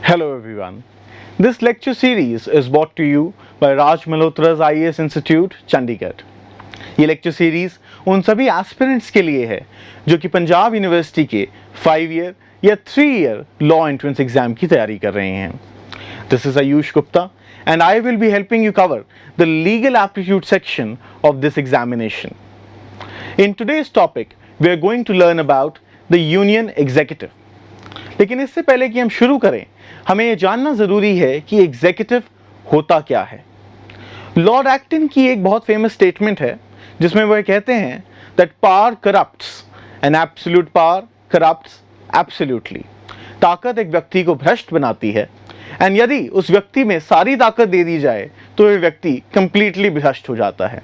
Hello everyone. This lecture series is brought to you by Raj Malhotra's IAS Institute, Chandigarh. ये lecture series उन सभी aspirants के लिए है जो कि पंजाब यूनिवर्सिटी के 5 ईयर या 3 ईयर लॉ एंट्रेंस एग्जाम की तैयारी कर रहे हैं। This is Ayush Gupta and I will be helping you cover the legal aptitude section of this examination. In today's topic, we are going to learn about the Union Executive. लेकिन इससे पहले कि हम शुरू करें, हमें यह जानना ज़रूरी है कि एग्जीक्यूटिव होता क्या है। लॉर्ड एक्टन की एक बहुत फेमस स्टेटमेंट है जिसमें वह कहते हैं that power corrupts and absolute power corrupts absolutely. ताकत एक व्यक्ति को भ्रष्ट बनाती है एंड यदि उस व्यक्ति में सारी ताकत दे दी जाए तो वह व्यक्ति कंप्लीटली भ्रष्ट हो जाता है।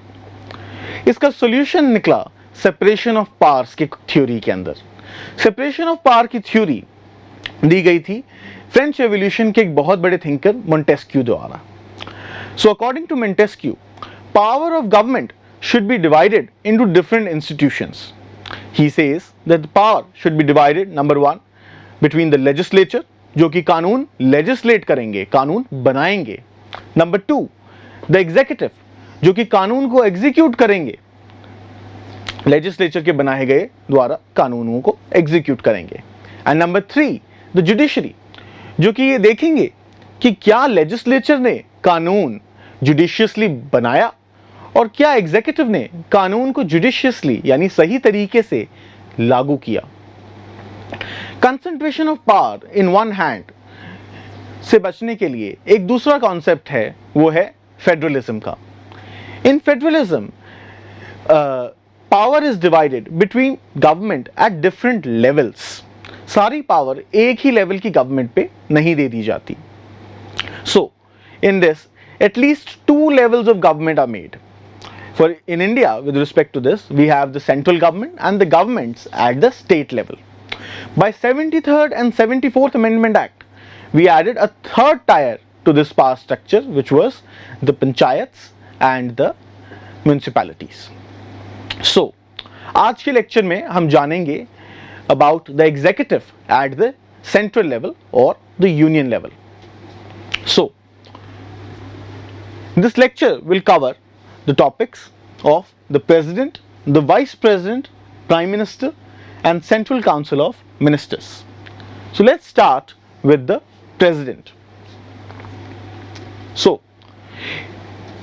इसका सॉल्यूशन निकला सेपरेशन ऑफ पावर्स की थ्योरी के अंदर। सेपरेशन ऑफ पावर की थ्योरी दी गई थी फ्रेंच रेवोल्यूशन के एक बहुत बड़े थिंकर मोंटेस्क्यू द्वारा। So according to Montesquieu, power of government should be divided into different institutions. He says that the power should be divided, number one, between the legislature, जो कि कानून legislate करेंगे, कानून बनाएंगे. Number two, the executive, जो कि कानून को execute करेंगे, legislature के बनाए गए द्वारा कानूनों को execute करेंगे. And number three, the judiciary, जो कि ये देखेंगे कि क्या legislature ने कानून judiciously बनाया और क्या एग्जीक्यूटिव ने कानून को जुडिशियसली यानी सही तरीके से लागू किया। Concentration of power in one hand से बचने के लिए एक दूसरा कॉन्सेप्ट है, वो है फेडरलिज्म का। In federalism power is divided between government at different levels. सारी पावर एक ही लेवल की गवर्नमेंट पे नहीं दे दी जाती। So in this at least 2 levels of government are made. For in India, with respect to this, we have the central government and the governments at the state level. By 73rd and 74th Amendment Act, we added a third tier to this power structure, which was the panchayats and the municipalities. So, आज के lecture में हम जानेंगे about the executive at the central level or the union level. So, this lecture will cover the topics of the President, the Vice President, Prime Minister and Central Council of Ministers. So let's start with the President. So,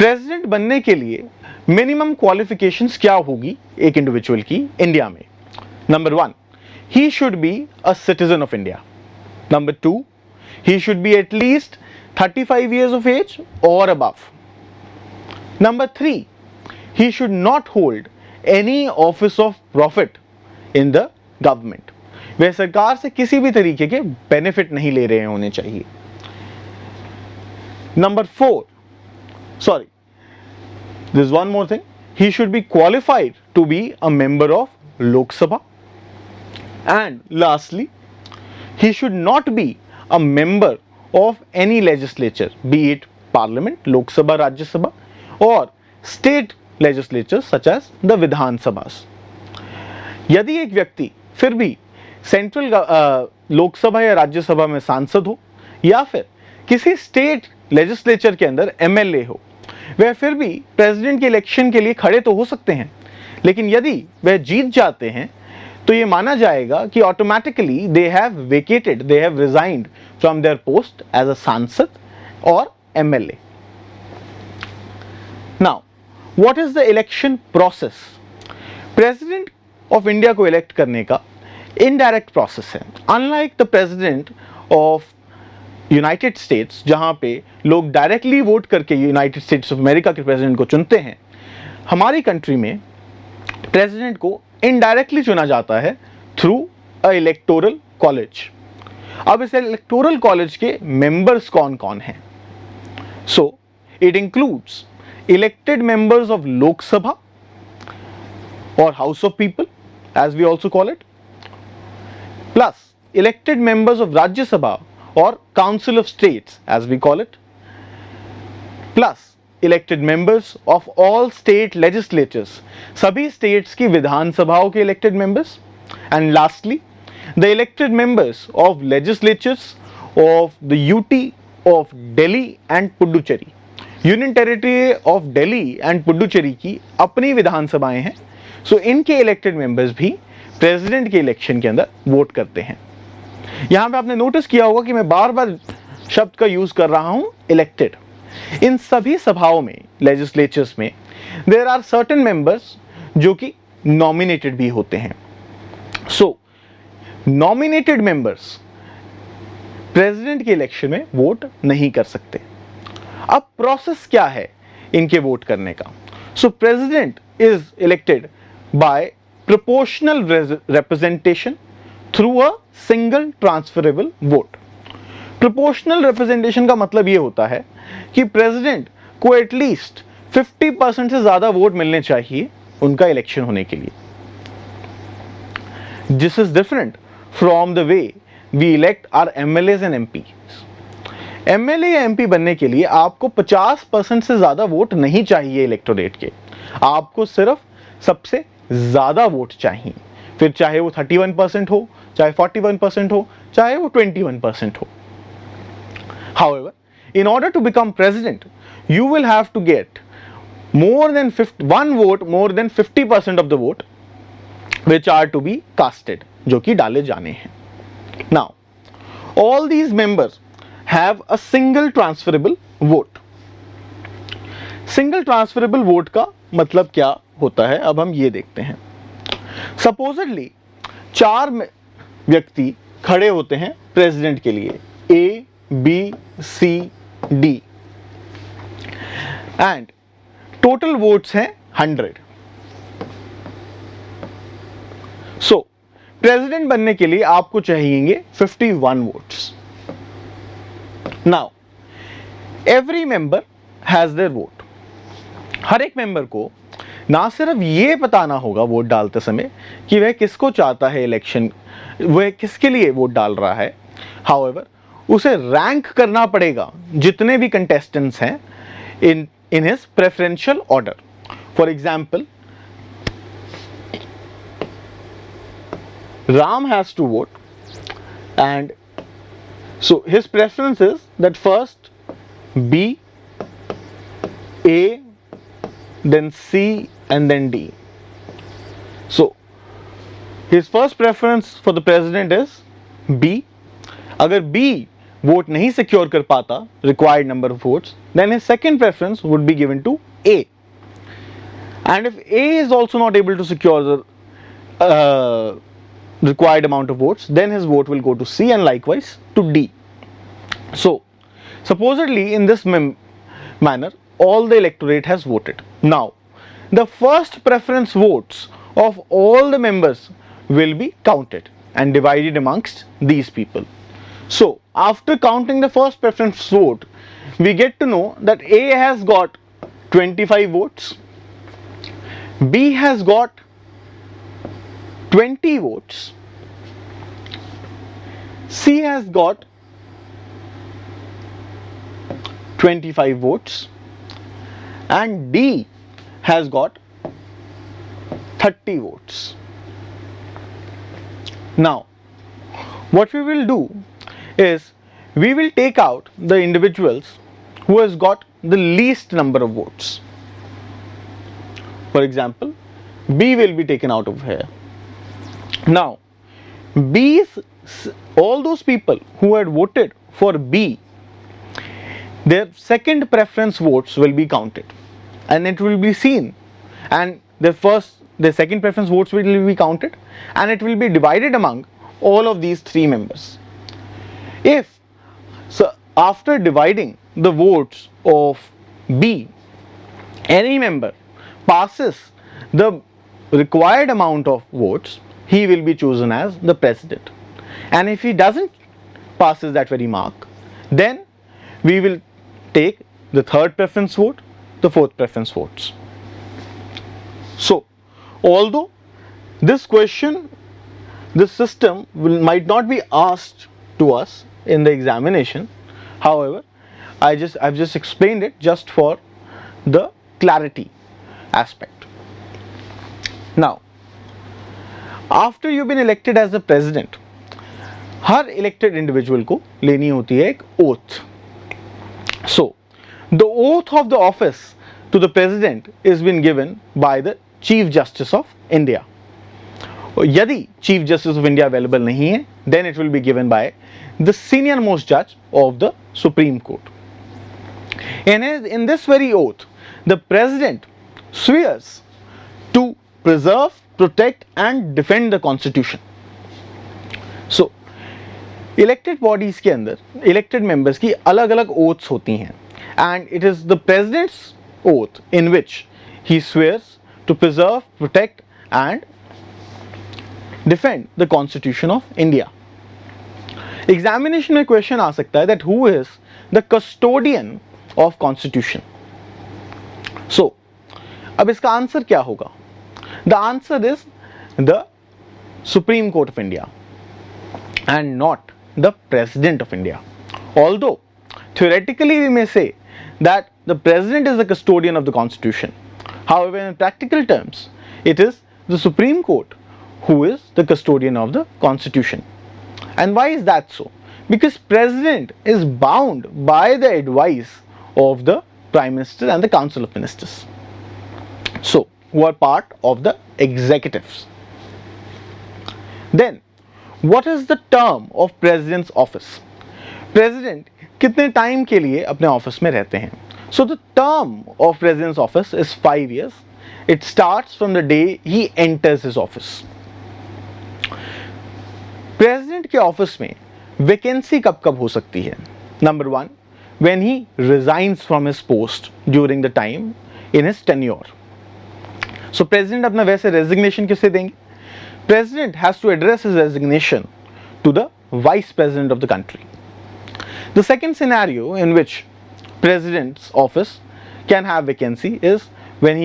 President बनने के लिए minimum qualifications क्या होगी एक individual की India में? Number 1, he should be a citizen of India. Number 2, he should be at least 35 years of age or above. Number 3, he should not hold any office of profit in the government. वह सरकार से किसी भी तरीके के benefit नहीं ले रहे होने चाहिए. Number 4, sorry, there's one more thing. He should be qualified to be a member of Lok Sabha. And lastly, he should not be a member of any legislature, be it Parliament, Lok Sabha, Rajya Sabha, or state legislatures such as the Vidhan Sabha. यदि एक व्यक्ति फिर भी central Lok Sabha या राज्यसभा में सांसद हो या फिर किसी स्टेट लेजिस्लेचर के अंदर एमएलए हो, वह फिर भी प्रेसिडेंट के इलेक्शन के लिए खड़े तो हो सकते हैं, लेकिन यदि वह जीत जाते हैं तो ये माना जाएगा कि automatically they have vacated, they have resigned from their post as a सांसद और MLA. Now, what is the election process? President of India को elect करने का indirect process है। Unlike the President of United States, जहाँ पे लोग directly vote करके United States of America के President को चुनते हैं, हमारी country में President को indirectly चुना जाता है through a electoral college। अब इस electoral college के members कौन कौन हैं? So, it includes elected members of Lok Sabha or House of People, as we also call it, plus elected members of Rajya Sabha or Council of States, as we call it, plus elected members of all state legislatures, सभी states की विधान सभाओं के elected members, and lastly the elected members of legislatures of the UT of Delhi and Puducherry. Union territory of Delhi and Puducherry की अपनी विधानसभाएं हैं, सो इनके elected members भी प्रेसिडेंट के इलेक्शन के अंदर वोट करते हैं। यहां पे आपने नोटिस किया होगा कि मैं बार बार शब्द का यूज कर रहा हूं इलेक्टेड। इन सभी सभाओं में, लेजिस्लेचर्स में, देयर आर सर्टेन मेंबर्स जो कि नॉमिनेटेड भी होते हैं। सो नॉमिनेटेड मेंबर्स प्रेसिडेंट के इलेक्शन में वोट नहीं कर सकते। अब प्रोसेस क्या है इनके वोट करने का? सो president is elected by proportional representation through a single transferable vote. Proportional representation का मतलब यह होता है कि प्रेसिडेंट को एटलीस्ट 50% से ज्यादा वोट मिलने चाहिए उनका इलेक्शन होने के लिए। This is different from the way we elect our MLAs and MPs। MLA या MP बनने के लिए आपको 50% से ज्यादा वोट नहीं चाहिए इलेक्टोरेट के, आपको सिर्फ सबसे ज्यादा वोट चाहिए, फिर चाहे वो 31% हो, चाहे 41% हो, चाहे वो 21% हो। However, in order to become president, you will have to get one vote more than 50% of the vote which are to be casted, जो कि डाले जाने हैं। Now, all these members have a single transferable vote. Single transferable vote का मतलब क्या होता है, अब हम ये देखते हैं। Supposedly 4 व्यक्ति खड़े होते हैं प्रेसिडेंट के लिए, A, B, C, D, and total votes हैं 100. So, प्रेसिडेंट बनने के लिए आपको चाहिएंगे 51 votes. Now every member has their vote. हर एक मेंबर को ना सिर्फ ये बताना होगा वोट डालते समय कि वह किसको चाहता है इलेक्शन, वह किसके लिए वोट डाल रहा है, हाउएवर उसे रैंक करना पड़ेगा जितने भी कंटेस्टेंट्स हैं in his preferential order. For example, Ram has to vote, and so his preference is that first B, A, then C, and then D. So his first preference for the president is B. अगर B vote नहीं secure कर पाता required number of votes, then his second preference would be given to A. And if A is also not able to secure the required amount of votes, then his vote will go to C and likewise to D. So supposedly in this manner all the electorate has voted. Now the first preference votes of all the members will be counted and divided amongst these people. So after counting the first preference vote, we get to know that A has got 25 votes, B has got 20 votes, C has got 25 votes, and D has got 30 votes. Now, what we will do is we will take out the individuals who has got the least number of votes. For example, B will be taken out of here. Now, all those people who had voted for B, their second preference votes will be counted, and it will be seen, and the second preference votes will be counted, and it will be divided among all of these 3 members. If so, after dividing the votes of B, any member passes the required amount of votes, he will be chosen as the president. And if he doesn't passes that very mark, then we will take the third preference vote, the fourth preference votes. So although this question, this system might not be asked to us in the examination, however I've just explained it just for the clarity aspect. Now, after you've been elected as the president, हर elected individual को लेनी होती है एक oath. So the oath of the office to the president is been given by the chief justice of India. यदि chief justice of India available नहीं है, then it will be given by the senior most जज of the Supreme Court. In this very oath, the president swears to preserve, protect and defend the constitution. So, elected bodies के अंदर elected members की अलग अलग oaths होती हैं, and it is the president's oath in which he swears to preserve, protect and defend the constitution of India. Examination में question आ सकता है that who is the custodian of constitution. So, अब इसका आंसर क्या होगा? The answer is the Supreme Court of India and not the President of India. Although theoretically we may say that the President is the custodian of the Constitution. However, in practical terms, it is the Supreme Court who is the custodian of the Constitution. And why is that so? Because President is bound by the advice of the Prime Minister and the Council of Ministers. So, who are part of the executives. Then, what is the term of President's office? President कितने time के लिए अपने office में रहते हैं? So, the term of President's office is 5 years. It starts from the day he enters his office. President के office में vacancy कब कब हो सकती है? Number 1, when he resigns from his post during the time in his tenure. So President अपना वैसे resignation किसे देंगे? President has to address his resignation to the Vice President of the country. The second scenario in which President's office can have vacancy is when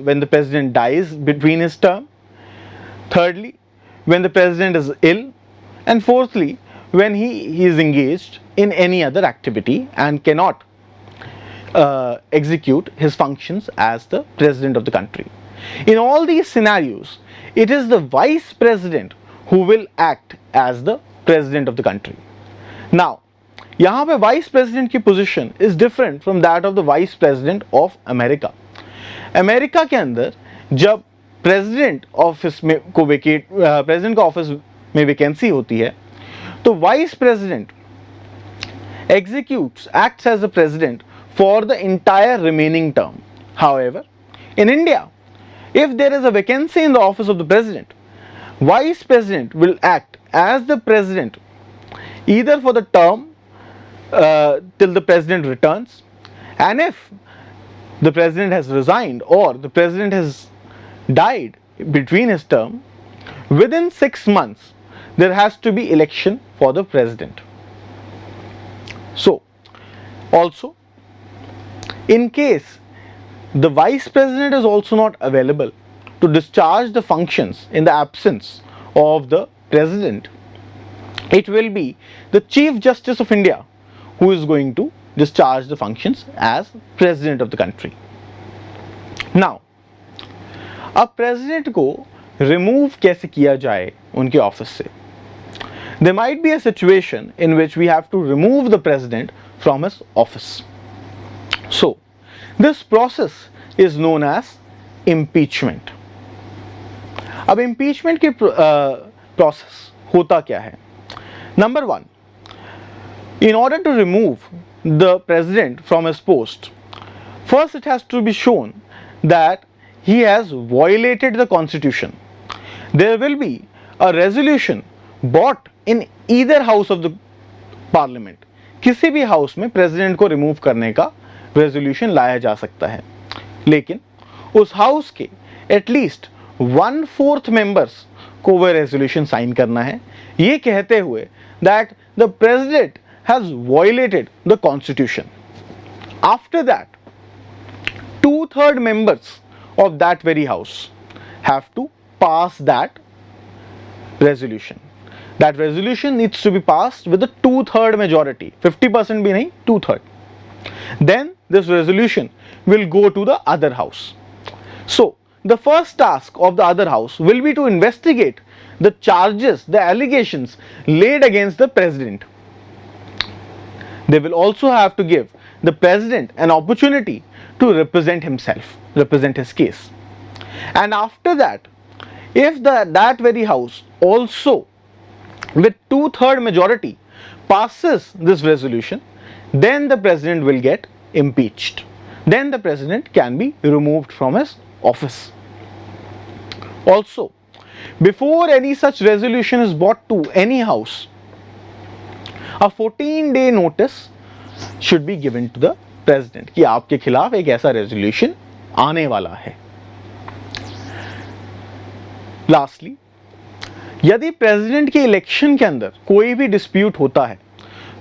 when the President dies between his term. Thirdly, when the President is ill. And fourthly, when he is engaged in any other activity and cannot execute his functions as the President of the country. In all these scenarios, it is the Vice President who will act as the President of the country. Now, यहाँ पे Vice President की position is different from that of the Vice President of America. America के अंदर जब President office में को President का office में वैकेंसी होती है, तो Vice President acts as the President for the entire remaining term. However, in India, if there is a vacancy in the office of the President, Vice President will act as the President either for the term till the President returns, and if the President has resigned or the President has died between his term, within 6 months there has to be election for the President. So, also, in case the Vice President is also not available to discharge the functions in the absence of the President, it will be the Chief Justice of India who is going to discharge the functions as President of the country. Now, अब President को remove कैसे किया जाए उनके office से? There might be a situation in which we have to remove the President from his office. So, this process is known as impeachment. अब impeachment की process होता क्या है? Number 1, in order to remove the President from his post, first it has to be shown that he has violated the constitution. There will be a resolution brought in either house of the parliament. किसी भी house में president को remove करने का resolution लाया जा सकता है, लेकिन उस हाउस के एटलीस्ट 1/4 मेंबर्स को वह रेजोल्यूशन साइन करना है, ये कहते हुए that the president has violated the constitution. After that 2/3 members of that very house have to pass that resolution. That resolution needs to be passed with a 2/3 majority, 50% भी नहीं, 2/3. Then this resolution will go to the other house. So the first task of the other house will be to investigate the charges, the allegations laid against the president. They will also have to give the president an opportunity to represent himself, represent his case. And after that, if that very house also with 2/3 majority passes this resolution, then the president will get impeached. Then the president can be removed from his office. Also, before any such resolution is brought to any house, a 14-day notice should be given to the president कि आपके खिलाफ एक ऐसा resolution आने वाला है. Lastly, यदि president के इलेक्शन के अंदर कोई भी डिस्प्यूट होता है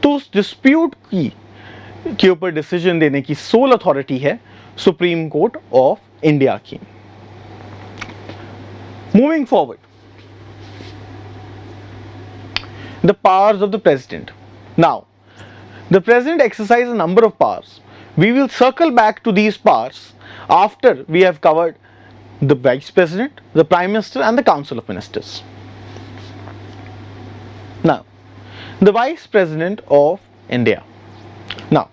तो उस डिस्प्यूट के ऊपर डिसीजन देने की सोल अथॉरिटी है सुप्रीम कोर्ट ऑफ इंडिया की. Moving forward, the powers of the president. Now the president exercises a number of powers. We will circle back to these powers after we have covered the vice president, the prime minister and the council of ministers. Now, the vice president of India. Now,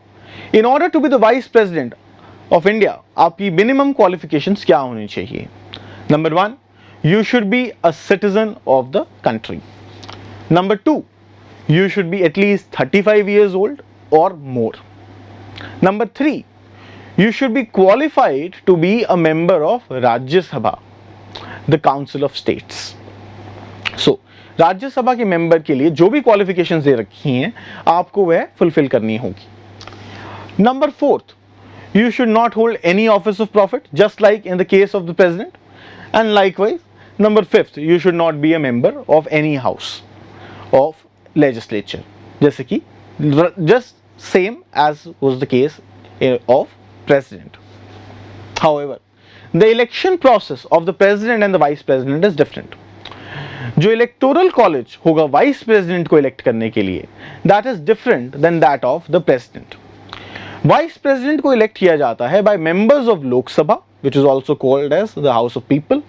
in order to be the vice president of India, आपकी minimum qualifications क्या होनी चाहिए? Number 1, you should be a citizen of the country. Number 2, you should be at least 35 years old or more. Number 3, you should be qualified to be a member of Rajya Sabha, the Council of States. So, राज्य सभा के member के लिए जो भी qualifications दे रखी हैं आपको वह फुलफिल करनी होगी. Number 4, you should not hold any office of profit, just like in the case of the president. And likewise, number 5, you should not be a member of any house of legislature, जैसे कि just same as was the case of president. However, the election process of the president and the vice president is different. जो electoral college होगा vice president को elect करने के लिए, that is different than that of the president. Vice president को elect किया जाता है by members of Lok Sabha, which is also called as the house of people,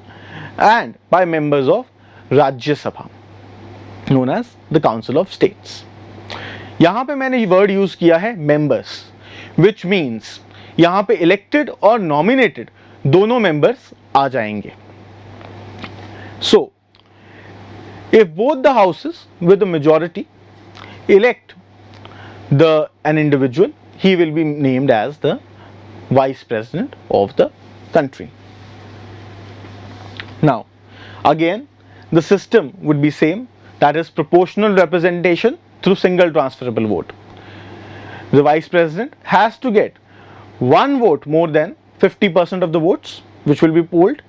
and by members of Rajya Sabha, known as the council of states. यहां पे मैंने ये word use किया है मेंबर्स, विच मीन्स यहां पे इलेक्टेड और नॉमिनेटेड दोनों मेंबर्स आ जाएंगे. सो if both the houses with a majority elect an individual, he will be named as the vice president of the country. Now, again, the system would be same, that is proportional representation through single transferable vote. The vice president has to get one vote more than 50% of the votes, which will be polled.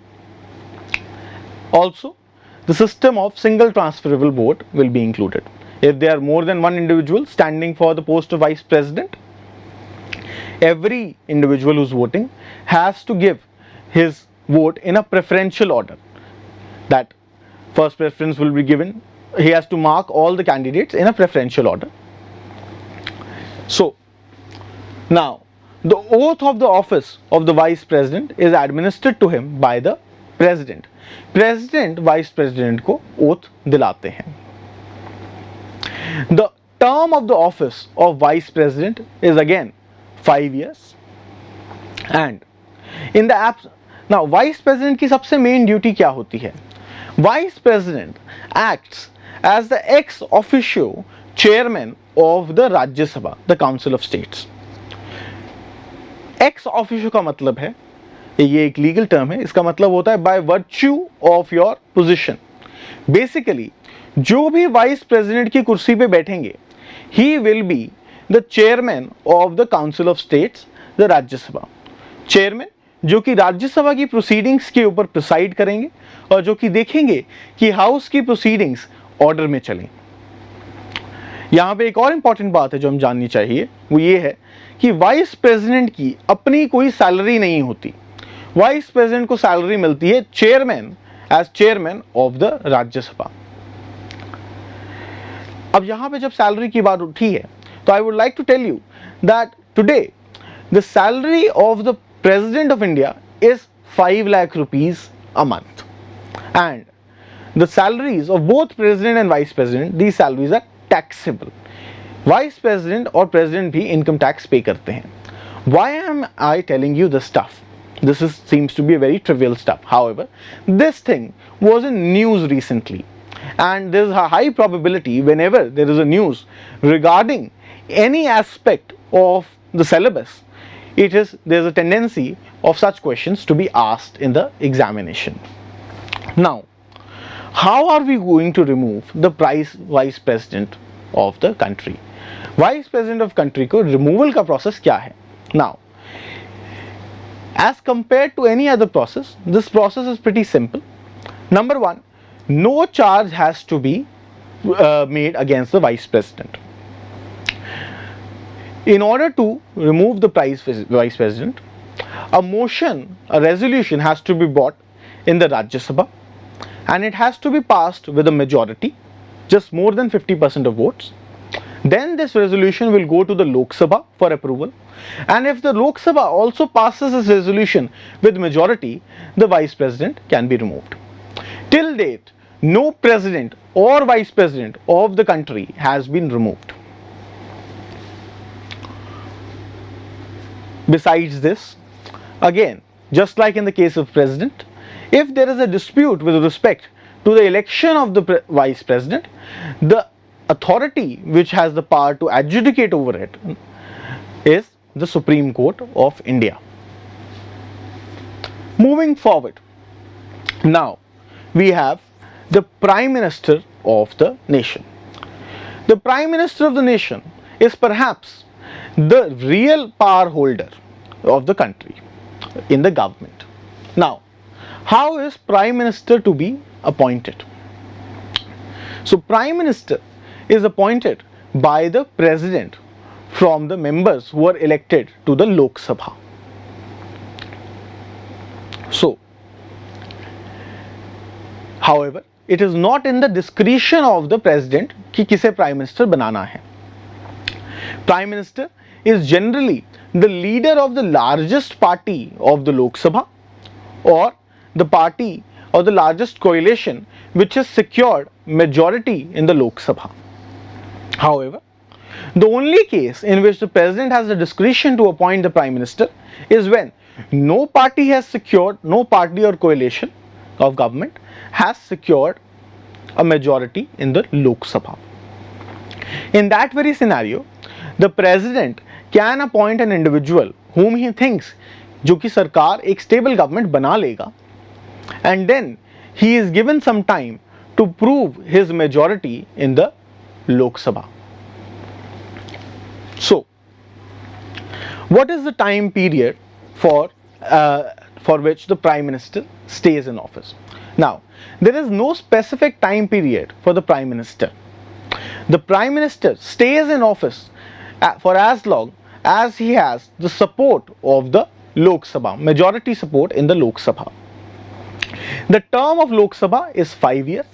Also, the system of single transferable vote will be included. If there are more than one individual standing for the post of vice president, every individual who's voting has to give his vote in a preferential order. That first preference will be given, he has to mark all the candidates in a preferential order. So, now the oath of the office of the vice president is administered to him by the president. President vice president को oath दिलाते हैं. The term of the office of vice president is again 5 years. And in the apps, now vice president की सबसे main duty क्या होती है? Vice president acts as the ex officio chairman of the Rajya Sabha, the council of states. Ex officio का मतलब है, ये एक लीगल टर्म है, इसका मतलब होता है by virtue of your position. Basically जो भी वाइस प्रेसिडेंट की कुर्सी पे बैठेंगे, he will be the chairman of the council of states, the Rajya Sabha. Chairman जो कि राज्यसभा की प्रोसीडिंग्स के ऊपर प्रिसाइड करेंगे और जो कि देखेंगे कि हाउस की प्रोसीडिंग्स ऑर्डर में चलें. यहां पे एक और इंपॉर्टेंट बात है जो हम जाननी चाहिए, वो ये है कि वाइस प्रेसिडेंट की अपनी कोई सैलरी नहीं होती. वाइस प्रेसिडेंट को सैलरी मिलती है chairman, as chairman of the Rajya Sabha. अब यहां पे जब सैलरी की बात उठी है तो I would like to tell you that today the salary of the president of India is 5 lakh rupees a month, and the salaries of both president and vice president, these salaries are taxable. Vice president और president भी income tax pay करते हैं. Why am I telling you this stuff? This seems to be a very trivial stuff. However, this thing was in news recently, and there is a high probability whenever there is a news regarding any aspect of the syllabus, there is a tendency of such questions to be asked in the examination. Now, how are we going to remove the vice president of the country? Vice president of country को removal का process क्या है? Now, as compared to any other process, this process is pretty simple. Number one, no charge has to be made against the vice president. In order to remove the vice president, a resolution has to be brought in the Rajya Sabha, and it has to be passed with a majority, just more than 50% of votes. Then this resolution will go to the Lok Sabha for approval, and if the Lok Sabha also passes this resolution with majority, the vice president can be removed. Till date, no president or vice president of the country has been removed. Besides this, again, just like in the case of president, if there is a dispute with respect to the election of the vice president, the authority which has the power to adjudicate over it is the Supreme Court of India. Moving forward, now we have the Prime Minister of the nation. The Prime Minister of the nation is perhaps the real power holder of the country in the government. Now, how is Prime Minister to be appointed? So, Prime Minister is appointed by the President from the members who are elected to the Lok Sabha. So, however, it is not in the discretion of the President कि किसे Prime Minister बनाना है. Prime Minister is generally the leader of the largest party of the Lok Sabha, or the party or the largest coalition which has secured majority in the Lok Sabha. However, the only case in which the President has the discretion to appoint the Prime Minister is when no party or coalition of government has secured a majority in the Lok Sabha. In that very scenario, the President can appoint an individual whom he thinks जो कि सरकार एक stable government बना लेगा, and then he is given some time to prove his majority in the Lok Sabha. So, what is the time period for which the Prime Minister stays in office? Now, there is no specific time period for the Prime Minister. The Prime Minister stays in office for as long as he has the support of the Lok Sabha, majority support in the Lok Sabha. The term of Lok Sabha is 5 years.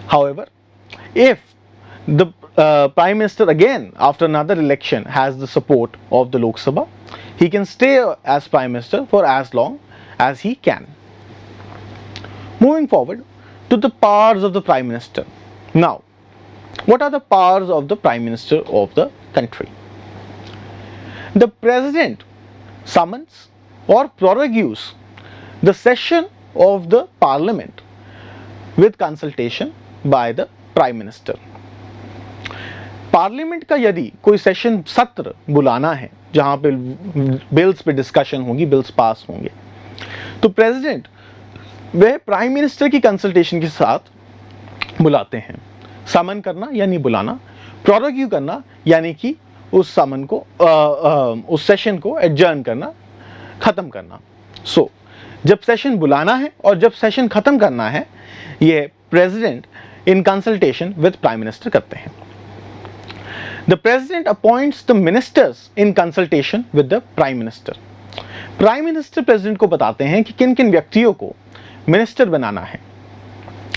However, if the Prime Minister again after another election has the support of the Lok Sabha, he can stay as Prime Minister for as long as he can. Moving forward to the powers of the Prime Minister. Now, what are the powers of the Prime Minister of the country? The President summons or prorogues the session of the Parliament with consultation by the Prime Minister. Parliament का यदि कोई session सत्र बुलाना है जहां पे bills पे discussion होगी, बिल्स पास होंगे, तो प्रेसिडेंट वह प्राइम मिनिस्टर की कंसल्टेशन के साथ बुलाते हैं. समन करना यानी बुलाना, प्रोरोग्यू करना यानी कि उस समन को उस सेशन को एडजर्न करना, खत्म करना. सो जब सेशन बुलाना है और जब सेशन खत्म करना है, ये president in consultation with prime minister करते हैं. The President appoints the ministers in consultation with the Prime Minister. Prime Minister President को बताते हैं कि किन किन व्यक्तियों को मिनिस्टर बनाना है,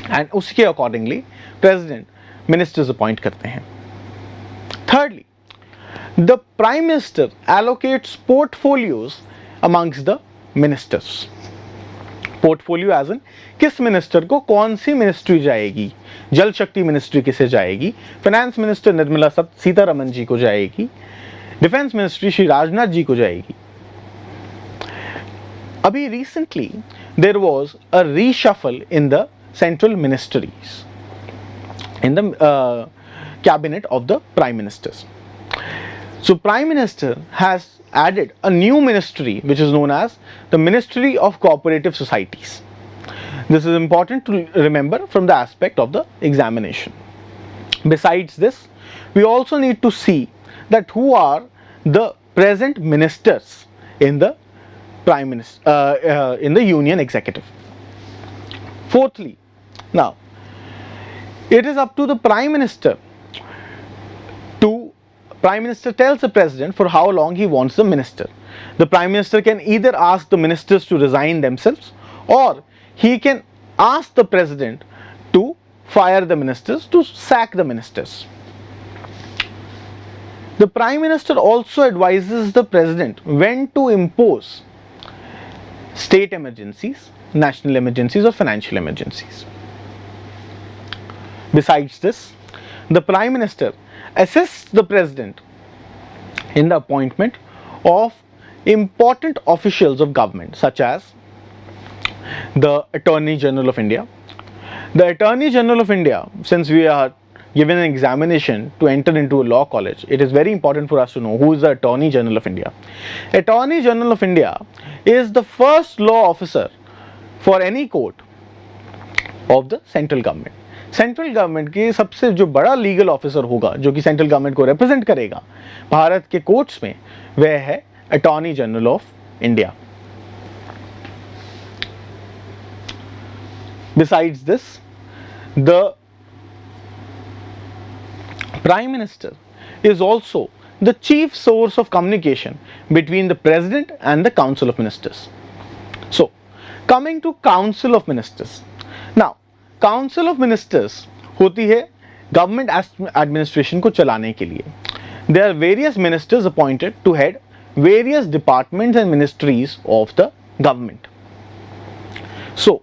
एंड उसके अकॉर्डिंगली President ministers अपॉइंट करते हैं. Thirdly, the Prime Minister allocates portfolios amongst the ministers. Portfolio as in किस मिनिस्टर को कौन सी मिनिस्ट्री जाएगी, जल शक्ति मिनिस्ट्री किसे जाएगी, फाइनेंस मिनिस्टर निर्मला सीतारमन जी को जाएगी, डिफेंस मिनिस्ट्री श्री राजनाथ जी को जाएगी। अभी recently there was a reshuffle in the central ministries in the cabinet of the prime ministers. So prime minister has added a new ministry which is known as the Ministry of Cooperative Societies. This is important to remember from the aspect of the examination. Besides this, we also need to see that who are the present ministers in the prime minister in the union executive. Fourthly, now it is up to the prime minister tells the president for how long he wants the minister. The prime minister can either ask the ministers to resign themselves, or he can ask the president to fire the ministers, to sack the ministers. The prime minister also advises the president when to impose state emergencies, national emergencies, or financial emergencies. Besides this, the prime minister assists the president in the appointment of important officials of government, such as the Attorney General of India. The Attorney General of India, since we are given an examination to enter into a law college, it is very important for us to know who is the Attorney General of India. Attorney General of India is the first law officer for any court of the central government. Central government की सबसे जो बड़ा legal officer होगा जो कि central government को represent करेगा भारत के कोर्ट्स में, वह है attorney general of India. Besides this, the prime minister is also the chief source of communication between the president and the council of ministers. So, coming to council of ministers. Now, council of ministers होती है government administration को चलाने के लिए. There are various ministers appointed to head various departments and ministries of the government. So,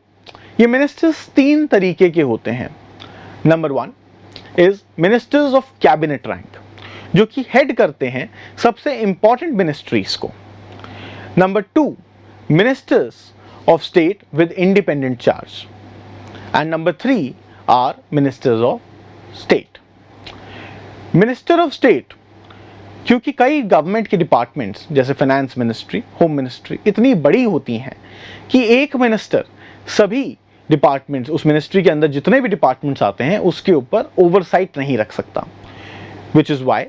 ये ministers तीन तरीके के होते हैं. Number 1 is ministers of cabinet rank, जो कि हेड करते हैं सबसे इंपॉर्टेंट मिनिस्ट्रीज को. Number 2 ministers of state with independent charge. And number 3 are ministers of state. Minister of state, क्योंकि कई गवर्नमेंट के डिपार्टमेंट्स जैसे फाइनेंस मिनिस्ट्री, होम मिनिस्ट्री इतनी बड़ी होती हैं कि एक मिनिस्टर सभी डिपार्टमेंट्स, उस मिनिस्ट्री के अंदर जितने भी डिपार्टमेंट्स आते हैं उसके ऊपर ओवरसाइट नहीं रख सकता. Which is why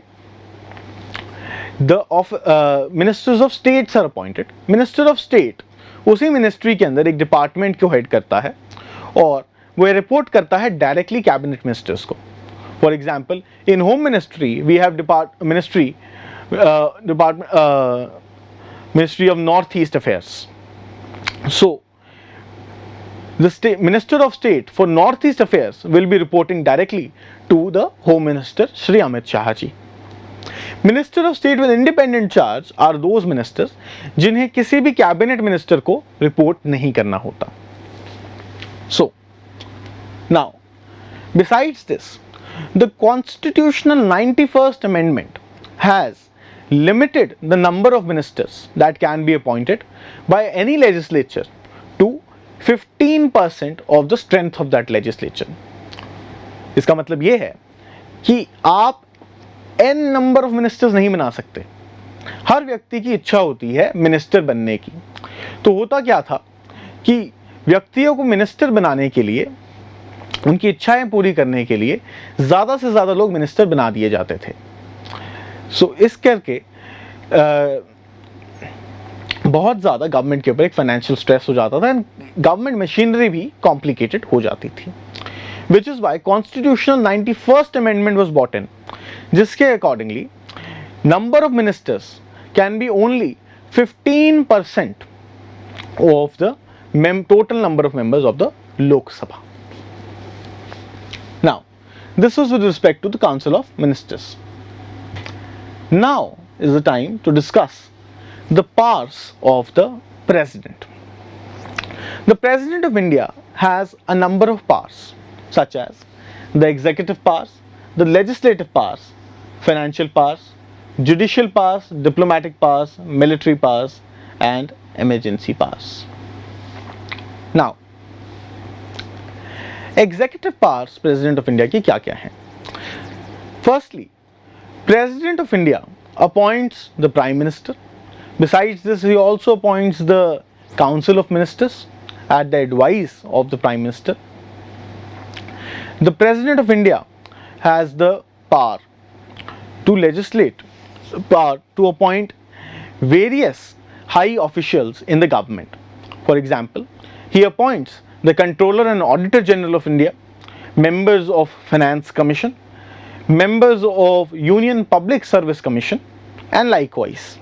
the ministers of states are appointed. Minister of state उसी मिनिस्ट्री के अंदर एक डिपार्टमेंट को हेड करता है और वह रिपोर्ट करता है डायरेक्टली कैबिनेट मिनिस्टर्स को. For example, in home ministry we have ministry of north east affairs. So the Minister of State for Northeast Affairs will be reporting directly to the Home Minister Shri Amit Shah ji. Minister of State with independent charge are those ministers जिन्हें किसी भी cabinet minister को report नहीं करना होता. So, now, besides this, the constitutional 91st amendment has limited the number of ministers that can be appointed by any legislature to 15% of the strength of that legislature. इसका मतलब ये है कि आप n number of ministers नहीं बना सकते. हर व्यक्ति की इच्छा होती है मिनिस्टर बनने की. तो होता क्या था कि व्यक्तियों को मिनिस्टर बनाने के लिए, उनकी इच्छाएं पूरी करने के लिए ज़्यादा से ज़्यादा लोग मिनिस्टर बना दिए जाते थे. सो इस करके बहुत ज़्यादा गवर्नमेंट के ऊपर एक फाइनेंशियल स्ट्रेस हो जाता था एंड गवर्नमेंट मशीनरी भी कॉम्प्लिकेटेड हो जाती थी. Which is why constitutional 91st amendment was bought in, जिसके accordingly number of ministers can be only 15% of the total number of members of the Lok Sabha. Now, this was with respect to the Council of Ministers. Now is the time to discuss the powers of the President. The President of India has a number of powers, such as the executive powers, the legislative powers, financial powers, judicial powers, diplomatic powers, military powers, and emergency powers. Now, executive powers President of India की क्या-क्या हैं? Firstly, President of India appoints the Prime Minister. Besides this, he also appoints the Council of Ministers at the advice of the Prime Minister. The President of India has the power to legislate, power to appoint various high officials in the government. For example, he appoints the Controller and Auditor General of India, members of Finance Commission, members of Union Public Service Commission, and likewise.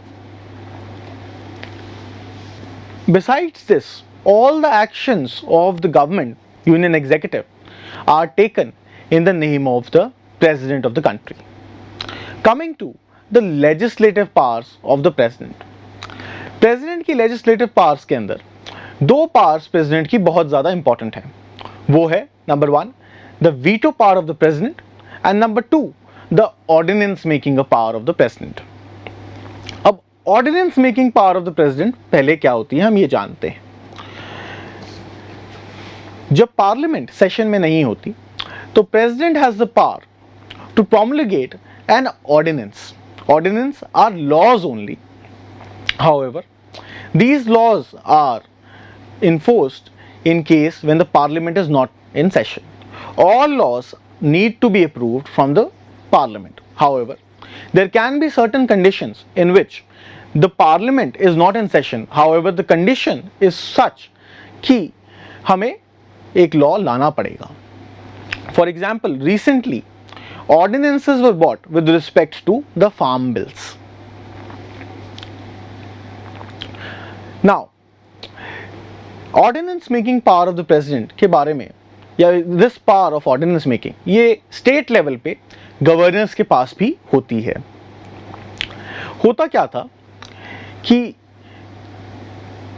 Besides this, all the actions of the government, Union Executive, are taken in the name of the President of the country. Coming to the legislative powers of the President. President की legislative powers के अंदर दो powers President की बहुत ज़्यादा important हैं. वो है number 1 the veto power of the President and number 2 the ordinance making power of the President. अब ordinance making power of the President पहले क्या होती है हम ये जानते हैं. जब पार्लियामेंट सेशन में नहीं होती तो president has the power to promulgate an ordinance. Ordinance are laws only. However, these laws are enforced in case when the parliament is not in session. All laws need to be approved from the parliament. However, there can be certain conditions in which the parliament is not in session. However, the condition is such कि हमें एक law लाना पड़ेगा. For example, recently ordinances were brought with respect to the farm bills. Now, ordinance making power of the president के बारे में या this power of ordinance making ये state level पे गवर्नर्स के पास भी होती है. होता क्या था कि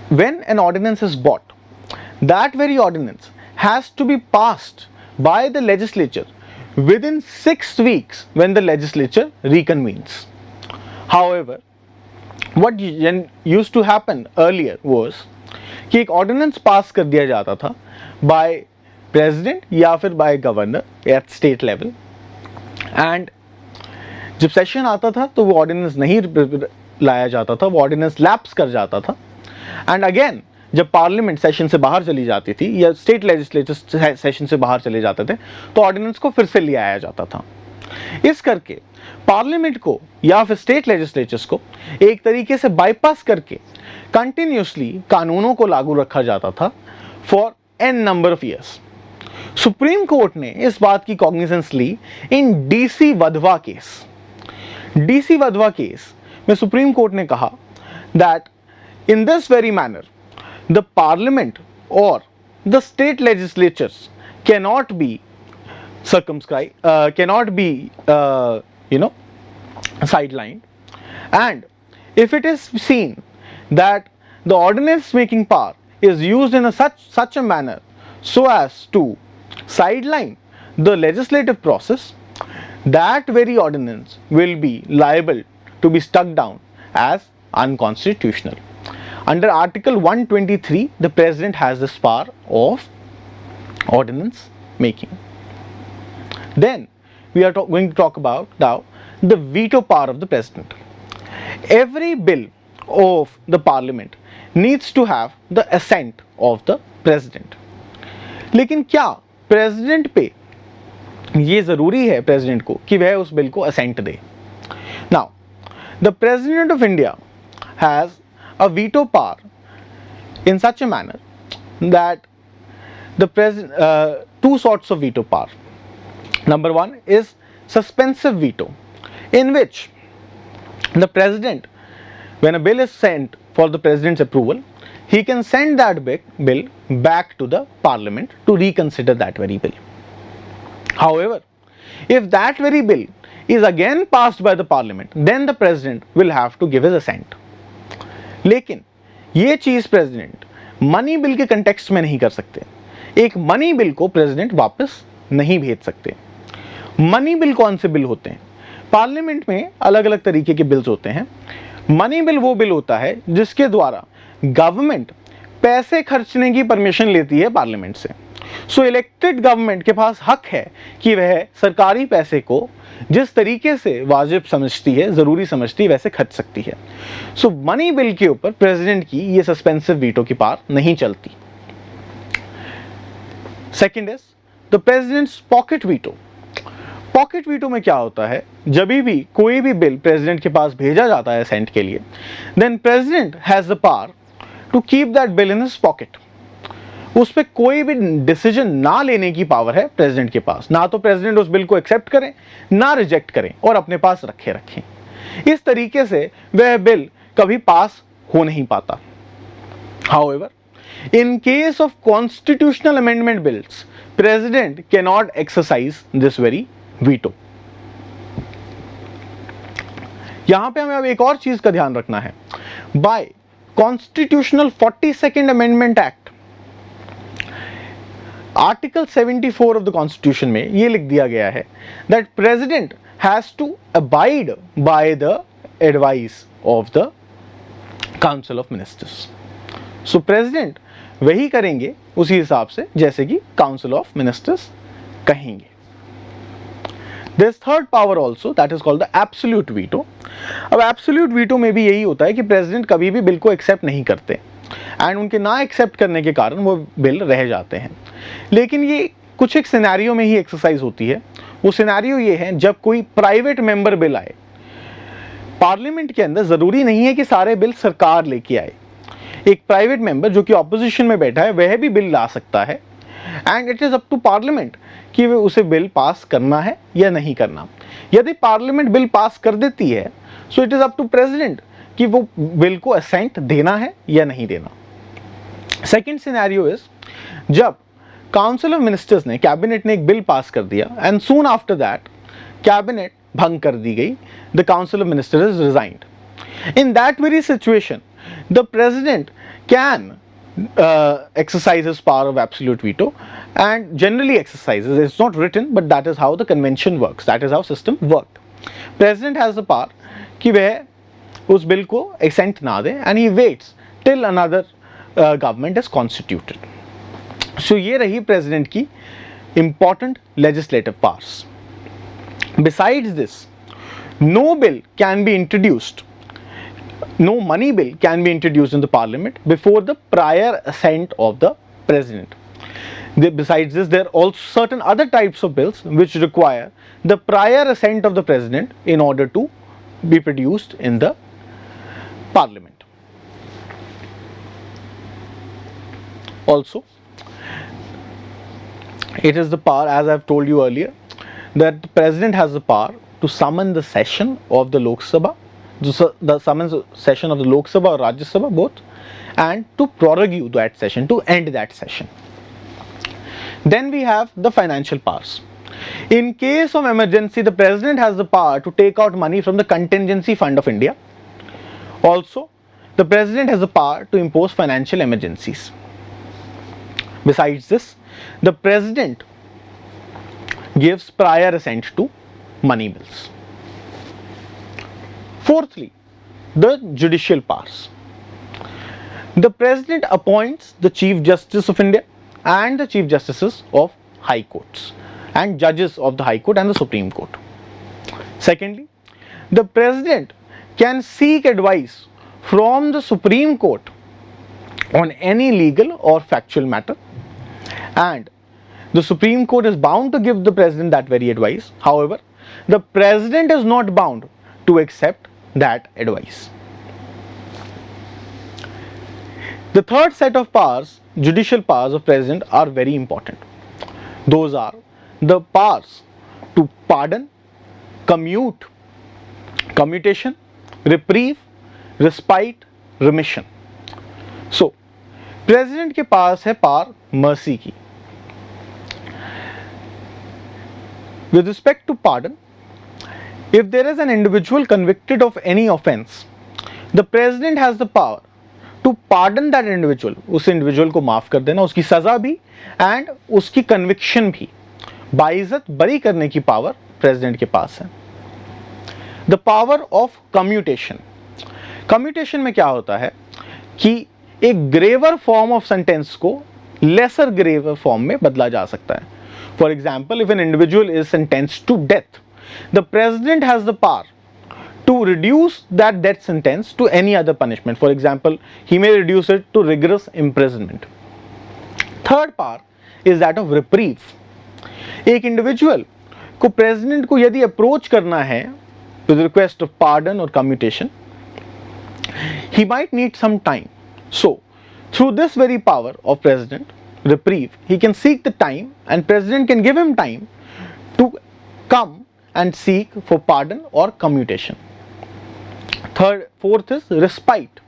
when an ordinance is brought, that very ordinance has to be passed by the legislature within 6 weeks when the legislature reconvenes. However, what used to happen earlier was कि एक ऑर्डिनेंस पास कर दिया जाता था बाय प्रेसिडेंट या फिर by governor at state level, and जब session आता था तो वो ऑर्डिनेंस नहीं लाया जाता था, वो ऑर्डिनेंस लैप्स कर जाता था, एंड अगेन जब पार्लियामेंट सेशन से बाहर चली जाती थी या स्टेट लेजिस्लेचर सेशन से बाहर चले जाते थे तो ऑर्डिनेंस को फिर से ले आया जाता था. इस करके पार्लियामेंट को या फिर स्टेट लेजिस्लेचर्स को एक तरीके से बाईपास करके कंटिन्यूसली कानूनों को लागू रखा जाता था for an number of years. Supreme court ने इस बात की कॉग्निजेंस ली in DC Wadhwa case. DC Wadhwa case में सुप्रीम कोर्ट ने कहा that in this very manner the parliament or the state legislatures cannot be circumscribed, cannot be sidelined, and if it is seen that the ordinance making power is used in such a manner so as to sideline the legislative process, that very ordinance will be liable to be struck down as unconstitutional. Under Article 123, the President has this power of ordinance making. Then we are going to talk about now the veto power of the President. Every bill of the Parliament needs to have the assent of the President. लेकिन क्या President पे ये ज़रूरी है President को कि वह उस बिल को assent they? Now, the President of India has a veto power in such a manner that the two sorts of veto power. Number 1 is suspensive veto, in which the President, when a bill is sent for the President's approval, he can send that bill back to the Parliament to reconsider that very bill. However, if that very bill is again passed by the Parliament, then the President will have to give his assent. लेकिन ये चीज़ president money bill के context में नहीं कर सकते। एक money bill को president वापस नहीं भेज सकते। मनी बिल कौन से बिल होते हैं? पार्लियामेंट में अलग अलग तरीके के बिल्स होते हैं। मनी बिल वो बिल होता है जिसके द्वारा गवर्नमेंट पैसे खर्चने की परमिशन लेती है पार्लियामेंट से। सो इलेक्टेड गवर्नमेंट के पास हक है कि वह सरकारी पैसे को जिस तरीके से वाजिब समझती है, जरूरी समझती है, वैसे खर्च सकती है। सो मनी बिल के ऊपर प्रेसिडेंट की ये सस्पेंसिव वीटो की पावर नहीं चलती। Second is the president's pocket veto. Pocket veto में क्या होता है? जब भी कोई भी बिल प्रेसिडेंट के पास भेजा जाता है सेंट के लिए, then president has the power to keep that bill in his pocket. उस पर कोई भी डिसीजन ना लेने की पावर है प्रेसिडेंट के पास। ना तो प्रेसिडेंट उस बिल को एक्सेप्ट करें, ना रिजेक्ट करें और अपने पास रखें। इस तरीके से वह बिल कभी पास हो नहीं पाता। However, in case of constitutional amendment bills, president cannot exercise this very veto. यहां पे हमें अब एक और चीज का ध्यान रखना है। By constitutional 42nd amendment act, article 74 of the constitution में यह लिख दिया गया है that president has to abide by the advice of the council of ministers. So president वही करेंगे उसी हिसाब से जैसे कि काउंसिल ऑफ मिनिस्टर्स कहेंगे। There's third power also that is called the absolute veto. अब absolute veto में भी यही होता है कि प्रेसिडेंट कभी भी बिल को एक्सेप्ट नहीं करते एंड उनके ना एक्सेप्ट करने के कारण वो बिल रह जाते हैं। लेकिन ये कुछ एक सिनेरियो में ही एक्सरसाइज होती है। वो सिनेरियो ये है जब कोई प्राइवेट मेंबर बिल आए पार्लियामेंट के अंदर, जरूरी नहीं है कि सारे बिल सरकार लेके आए। एक प्राइवेट मेंबर जो कि ऑपोजिशन में बैठा है वह भी बिल ला सकता है and it is up to parliament कि वे उसे बिल पास करना है या नहीं करना। यदि पार्लियामेंट बिल पास कर देती है so it is up to president कि वो बिल को असेंट देना है या नहीं देना। सेकेंड सिनेरियो इज जब काउंसिल ऑफ मिनिस्टर्स ने, कैबिनेट ने एक बिल पास कर दिया and soon after that cabinet भंग कर दी गई, the council of ministers is resigned. In that very situation the president can exercise his power of absolute veto and generally exercises. It's not written but that is how the convention works, that is how system worked. President has the power कि वह उस bill को assent ना दे and he waits till another government is constituted. So ये रही president की important legislative powers. Besides this, no bill can be introduced, no money bill can be introduced in the parliament before the prior assent of the president. Besides this, there are also certain other types of bills which require the prior assent of the president in order to be produced in the parliament. Also, it is the power, as I have told you earlier, that the president has the power to summon the session of the Lok Sabha, the summons session of the Lok Sabha or Rajya Sabha both, and to prorogue that session, to end that session. Then we have the financial powers. In case of emergency, the president has the power to take out money from the contingency fund of India. Also, the president has the power to impose financial emergencies. Besides this, the president gives prior assent to money bills. Fourthly, the judicial powers. The president appoints the Chief Justice of India and the Chief Justices of High Courts and judges of the High Court and the Supreme Court. Secondly, the president can seek advice from the Supreme Court on any legal or factual matter, and the Supreme Court is bound to give the president that very advice. However, the president is not bound to accept that advice. The third set of powers, judicial powers of president, are very important. Those are the powers to pardon, commute, commutation, reprieve, respite, remission. So, president के पास है power mercy की. With respect to pardon, if there is an individual convicted of any offense, the president has the power to pardon that individual, उस individual को माफ कर देना, उसकी सजा भी एंड उसकी कन्विक्शन भी, बाइज्जत बरी करने की पावर प्रेसिडेंट के पास है। The power of commutation, commutation में क्या होता है कि एक ग्रेवर फॉर्म ऑफ सेंटेंस को लेसर ग्रेवर फॉर्म में बदला जा सकता है। For example, if an individual is sentenced to death, the president has the power to reduce that death sentence to any other punishment. For example, he may reduce it to rigorous imprisonment. Third power is that of reprieve. एक individual को president को यदि approach करना है with request of pardon or commutation, he might need some time. So, through this very power of president, reprieve, he can seek the time and president can give him time to come and seek for pardon or commutation. Fourth is respite.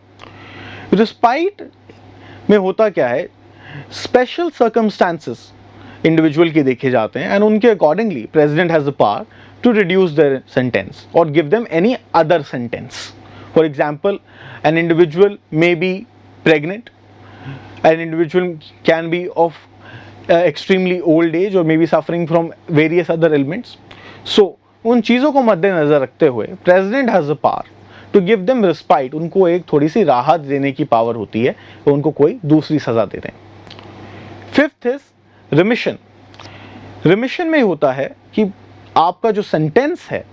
Respite में होता क्या है, special circumstances individual के देखे जाते हैं and उनके accordingly president has the power to reduce their sentence और give them any other sentence. For example, an individual may be pregnant, an individual can be of extremely old age और may be suffering from various other elements. So उन चीज़ों को मद्देनजर रखते हुए president has the power to give them respite, उनको एक थोड़ी सी राहत देने की पावर होती है, तो उनको कोई दूसरी सजा दे दें। Fifth is remission. रिमिशन में होता है कि आपका जो सेंटेंस है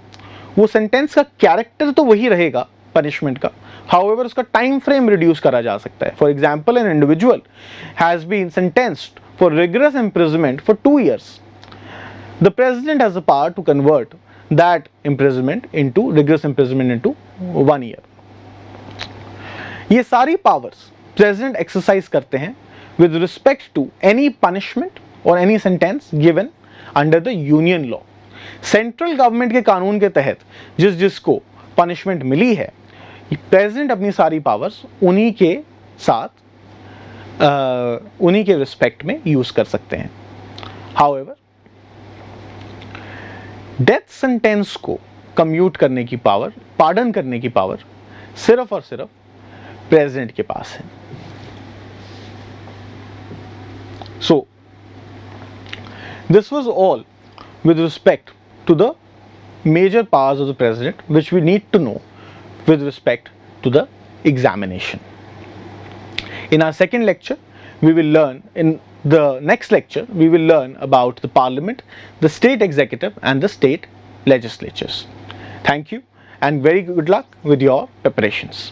वो सेंटेंस का कैरेक्टर तो वही रहेगा पनिशमेंट का, हाउएवर उसका टाइम फ्रेम रिड्यूस करा जा सकता है। For example, an individual has been sentenced for rigorous imprisonment for 2 years. The president has the power to convert that imprisonment into rigorous imprisonment into 1 year. ये सारी powers president exercise करते हैं with respect to any punishment और any sentence given under the union law. Central government के कानून के तहत जिसको पनिशमेंट मिली है, प्रेसिडेंट अपनी सारी पावर्स उन्हीं के साथ उन्हीं के रिस्पेक्ट में यूज कर सकते हैं। हाउएवर, डेथ सेंटेंस को कम्यूट करने की पावर, पार्डन करने की पावर सिर्फ और सिर्फ प्रेसिडेंट के पास है। So this was all with respect to the major powers of the president which we need to know with respect to the examination. In our second lecture, we will learn, in the next lecture, we will learn about the parliament, the state executive and the state legislatures. Thank you and very good luck with your preparations.